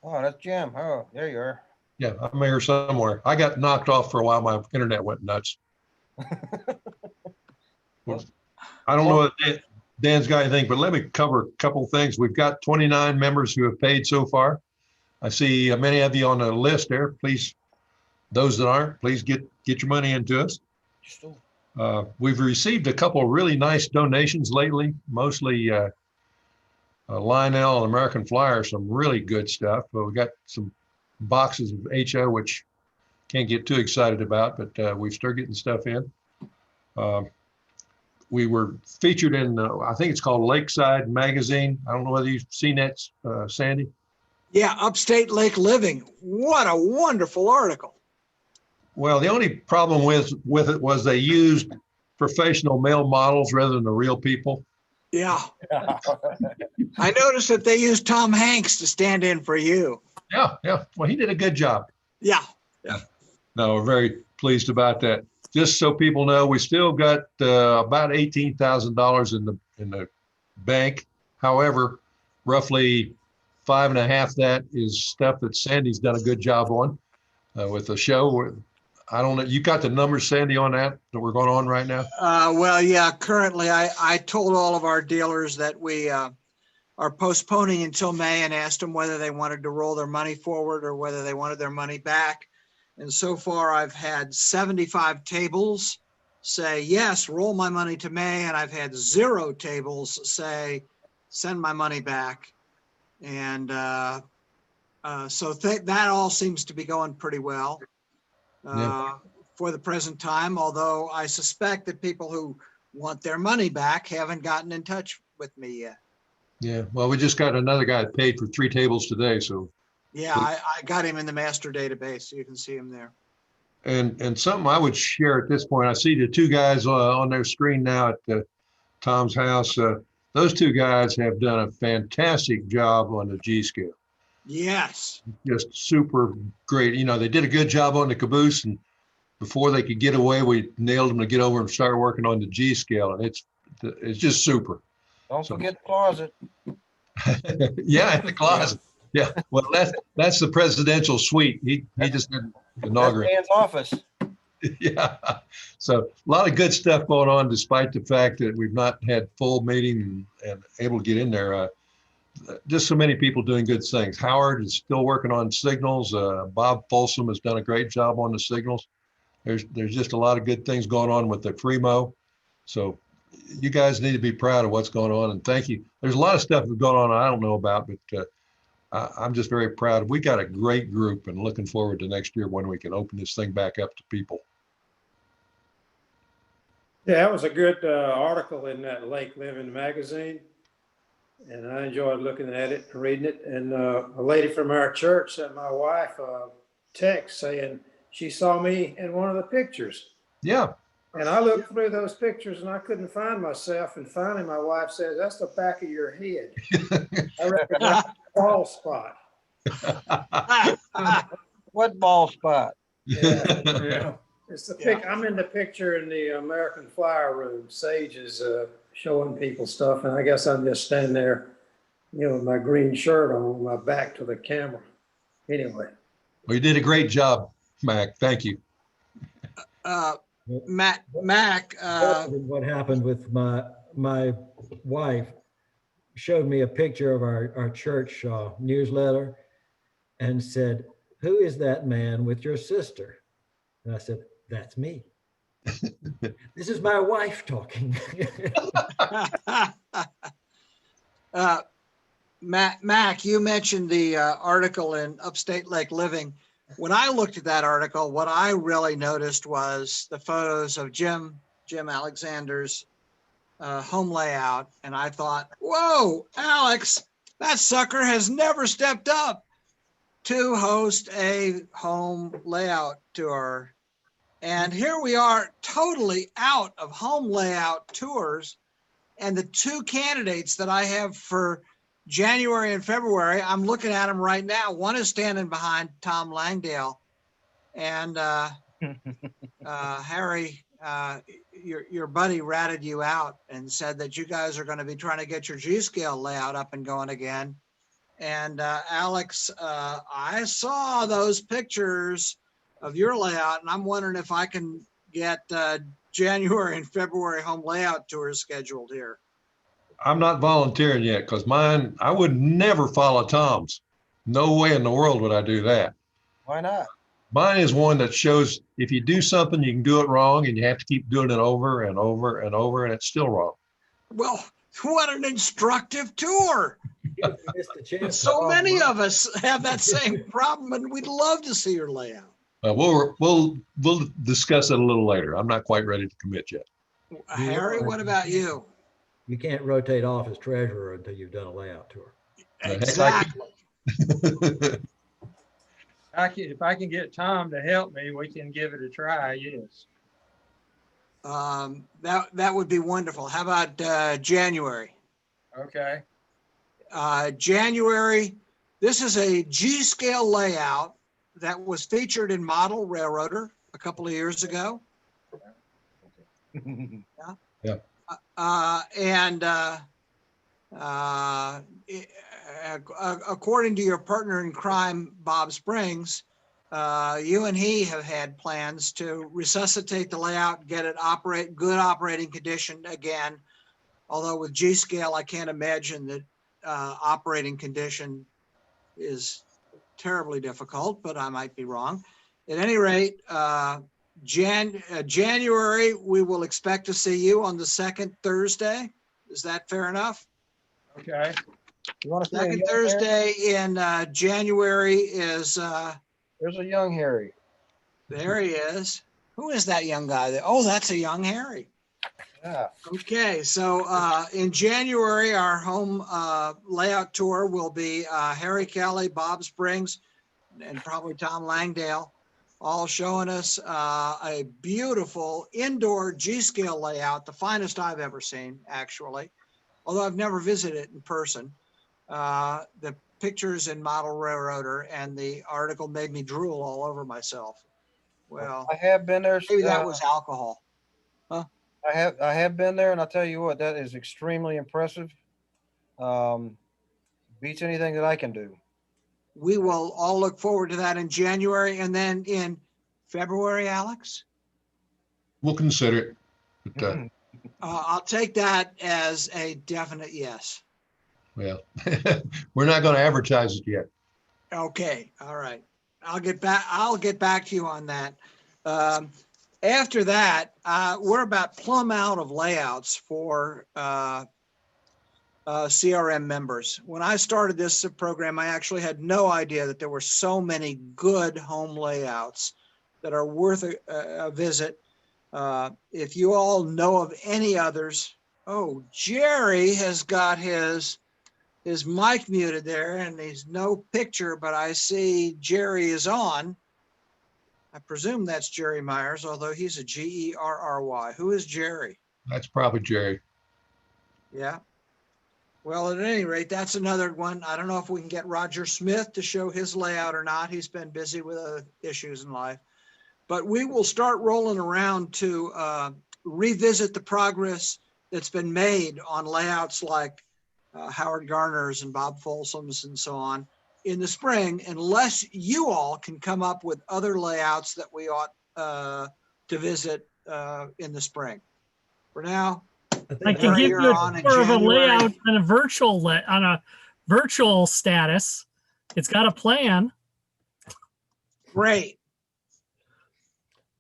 Oh, that's Jim. Oh, there you are. Yeah, I'm here somewhere. I got knocked off for a while. My internet went nuts. Well, I don't know what Dan's got anything, but let me cover a couple of things. We've got 29 members who have paid so far. I see many of you on the list there. Please, those that aren't, please get your money into us. We've received a couple of really nice donations lately, mostly Lionel and American Flyer, some really good stuff. But we got some boxes of HO, which can't get too excited about, but we've started getting stuff in. We were featured in, I think it's called Lakeside Magazine. I don't know whether you've seen that, Sandy. Yeah, Upstate Lake Living. What a wonderful article. Well, the only problem with it was they used professional male models rather than the real people. Yeah. I noticed that they used Tom Hanks to stand in for you. Yeah. Well, he did a good job. Yeah. No, we're very pleased about that. Just so people know, we still got about $18,000 in the bank. However, roughly 5.5 that is stuff that Sandy's done a good job on with the show. I don't know. You got the numbers, Sandy, on that we're going on right now? Well, yeah, currently I told all of our dealers that we are postponing until May and asked them whether they wanted to roll their money forward or whether they wanted their money back. And so far I've had 75 tables say, yes, roll my money to May. And I've had 0 tables say, send my money back. And so that all seems to be going pretty well. Yeah. for the present time, although I suspect that people who want their money back haven't gotten in touch with me yet. Yeah, well, we just got another guy that paid for 3 tables today, so. Yeah, I got him in the master database, so you can see him there. And something I would share at this point, I see the 2 guys on their screen now at Tom's house. Those 2 guys have done a fantastic job on the G scale. Yes. Just super great. You know, they did a good job on the caboose, and before they could get away, we nailed them to get over and start working on the G scale, and it's just super. Don't So- forget the closet. Yeah, in the closet. Yeah, well, that's the presidential suite. He just didn't That's inaugurate. Dan's office. Yeah, so a lot of good stuff going on, despite the fact that we've not had full meeting and able to get in there. Just so many people doing good things. Howard is still working on signals. Bob Folsom has done a great job on the signals. There's just a lot of good things going on with the Fremo. So you guys need to be proud of what's going on, and thank you. There's a lot of stuff that's going on I don't know about, but I'm just very proud. We got a great group, and looking forward to next year when we can open this thing back up to people. Yeah, that was a good article in that Lake Living magazine. And I enjoyed looking at it and reading it. And a lady from our church sent my wife a text saying she saw me in one of the pictures. Yeah. And I looked through those pictures and I couldn't find myself. And finally, my wife says, "That's the back of your head." I reckon that's a bald spot. What ball spot? Yeah. It's the pic. I'm in the picture in the American Flyer Room. Sage is showing people stuff, and I guess I'm just standing there, you know, with my green shirt on, my back to the camera. Anyway. Well, you did a great job, Mac. Thank you. Mac, What happened with my wife showed me a picture of our church newsletter and said, "Who is that man with your sister?" And I said, "That's me." This is my wife talking. Mac, you mentioned the article in Upstate Lake Living. When I looked at that article, what I really noticed was the photos of Jim Alexander's home layout. And I thought, whoa, Alex, that sucker has never stepped up to host a home layout tour. And here we are, totally out of home layout tours. And the 2 candidates that I have for January and February, I'm looking at them right now. One is standing behind Tom Langdale. And Harry, your buddy ratted you out and said that you guys are going to be trying to get your G-scale layout up and going again. And Alex, I saw those pictures of your layout, and I'm wondering if I can get January and February home layout tours scheduled here. I'm not volunteering yet because mine, I would never follow Tom's. No way in the world would I do that. Why not? Mine is one that shows if you do something, you can do it wrong and you have to keep doing it over and over and over, and it's still wrong. Well, what an instructive tour. You missed the chance. So many of us have that same problem, and we'd love to see your layout. We'll discuss it a little later. I'm not quite ready to commit yet. Harry, what about you? You can't rotate off as treasurer until you've done a layout tour. Exactly. If I can get Tom to help me, we can give it a try. Yes. That would be wonderful. How about January? Okay. January, this is a G-scale layout that was featured in Model Railroader a couple of years ago. Yeah. According to your partner in crime, Bob Springs, you and he have had plans to resuscitate the layout, get it good operating condition again. Although with G-scale, I can't imagine that operating condition is terribly difficult, but I might be wrong. At any rate, January, we will expect to see you on the 2nd Thursday. Is that fair enough? Okay. You want to see a Second young Thursday in January is, There's a young Harry. there he is. Who is that young guy there? Oh, that's a young Harry. Yeah. Okay, so in January, our home layout tour will be Harry Kelly, Bob Springs, and probably Tom Langdale, all showing us a beautiful indoor G-scale layout, the finest I've ever seen, actually, although I've never visited it in person. The pictures in Model Railroader and the article made me drool all over myself. Well, I have been there. maybe that was alcohol. I have been there, and I'll tell you what, that is extremely impressive. Beats anything that I can do. We will all look forward to that in January, and then in February, Alex. We'll consider it. But, I'll take that as a definite yes. well, we're not going to advertise it yet. Okay, all right. I'll get back to you on that. After that, we're about plumb out of layouts for CRM members. When I started this program, I actually had no idea that there were so many good home layouts that are worth a visit. If you all know of any others, oh, Jerry has got his mic muted there and there's no picture, but I see Jerry is on. I presume that's Jerry Myers, although he's a Gerry. Who is Jerry? That's probably Jerry. Yeah. Well, at any rate, that's another one. I don't know if we can get Roger Smith to show his layout or not. He's been busy with other issues in life. But we will start rolling around to revisit the progress that's been made on layouts like Howard Garner's and Bob Folsom's and so on in the spring, unless you all can come up with other layouts that we ought to visit in the spring. For now, I can give you a tour of a layout on a virtual status. It's got a plan. Great.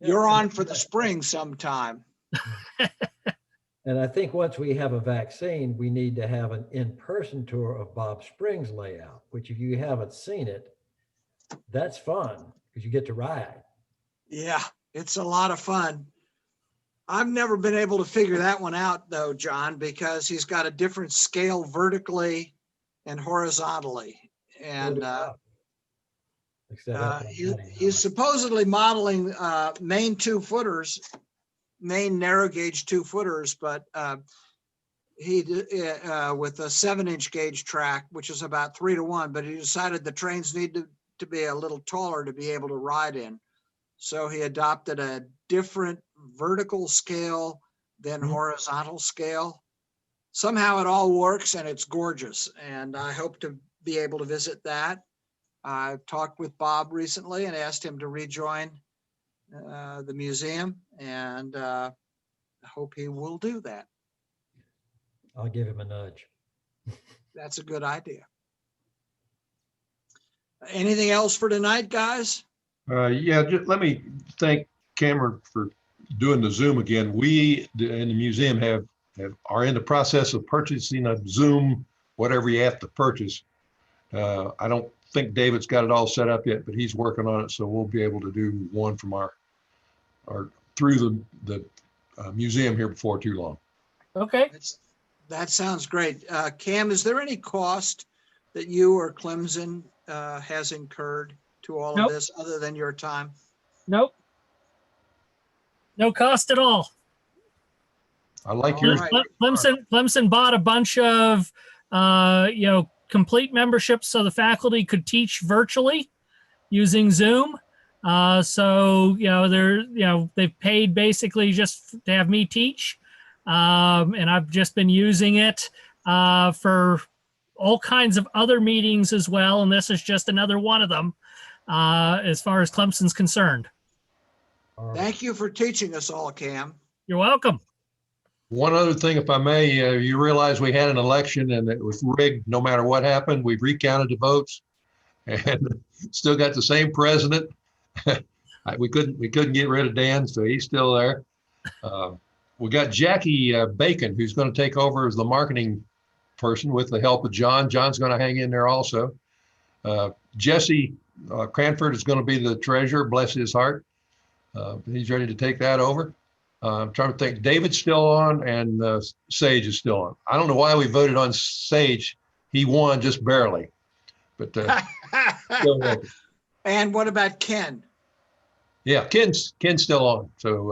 You're on for the spring sometime. And I think once we have a vaccine, we need to have an in-person tour of Bob Springs layout, which if you haven't seen it, that's fun because you get to ride. Yeah, it's a lot of fun. I've never been able to figure that one out though, John, because he's got a different scale vertically and horizontally. And he's supposedly modeling main 2-footers, main narrow gauge 2-footers, but he with a 7-inch gauge track, which is about 3-to-1, but he decided the trains need to be a little taller to be able to ride in. So he adopted a different vertical scale than horizontal scale. Somehow it all works and it's gorgeous. And I hope to be able to visit that. I've talked with Bob recently and asked him to rejoin the museum, and I hope he will do that. I'll give him a nudge. That's a good idea. Anything else for tonight, guys? Yeah, just let me thank Cameron for doing the Zoom again. We in the museum are in the process of purchasing a Zoom, whatever you have to purchase. I don't think David's got it all set up yet, but he's working on it, so we'll be able to do one from our through the museum here before too long. Okay. That sounds great. Cam, is there any cost that you or Clemson has incurred to all of this other than your time? Nope. No cost at all. I like yours. Right. Clemson bought a bunch of, complete memberships so the faculty could teach virtually using Zoom. They've paid basically just to have me teach. And I've just been using it for all kinds of other meetings as well. And this is just another one of them as far as Clemson's concerned. Thank you for teaching us all, Cam. You're welcome. One other thing, if I may, you realize we had an election and it was rigged no matter what happened. We've recounted the votes and still got the same president. We couldn't get rid of Dan, so he's still there. We got Jackie Bacon, who's going to take over as the marketing person with the help of John. John's going to hang in there also. Jesse Cranford is going to be the treasurer, bless his heart. He's ready to take that over. I'm trying to think. David's still on, and Sage is still on. I don't know why we voted on Sage. He won just barely, but still working. And what about Ken? Yeah, Ken's still on. So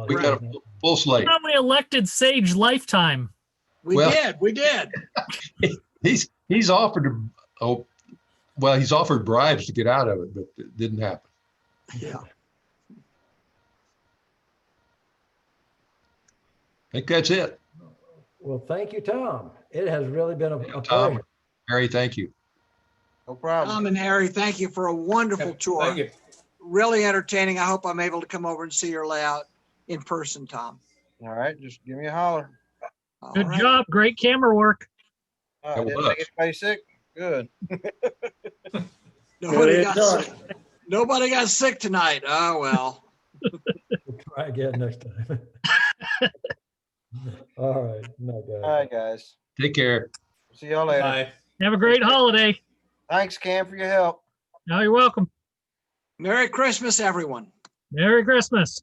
we got a full slate. How we elected Sage lifetime? We did. He's offered to, he's offered bribes to get out of it, but it didn't happen. Yeah. I think that's it. Well, thank you, Tom. It has really been a Tom, pleasure. Harry, thank you. No problem. Tom and Harry, thank you for a wonderful tour. Thank you. Really entertaining. I hope I'm able to come over and see your layout in person, Tom. All right, just give me a holler. All Good right. job. Great camera work. All That right, didn't was. make anybody sick? Good. Nobody got Good sick. Nobody got sick tonight. Oh, well. We'll try again next time. All right. No, guys. All right, guys. Take care. See y'all later. Bye. Have a great holiday. Thanks, Cam, for your help. No, you're welcome. Merry Christmas, everyone. Merry Christmas.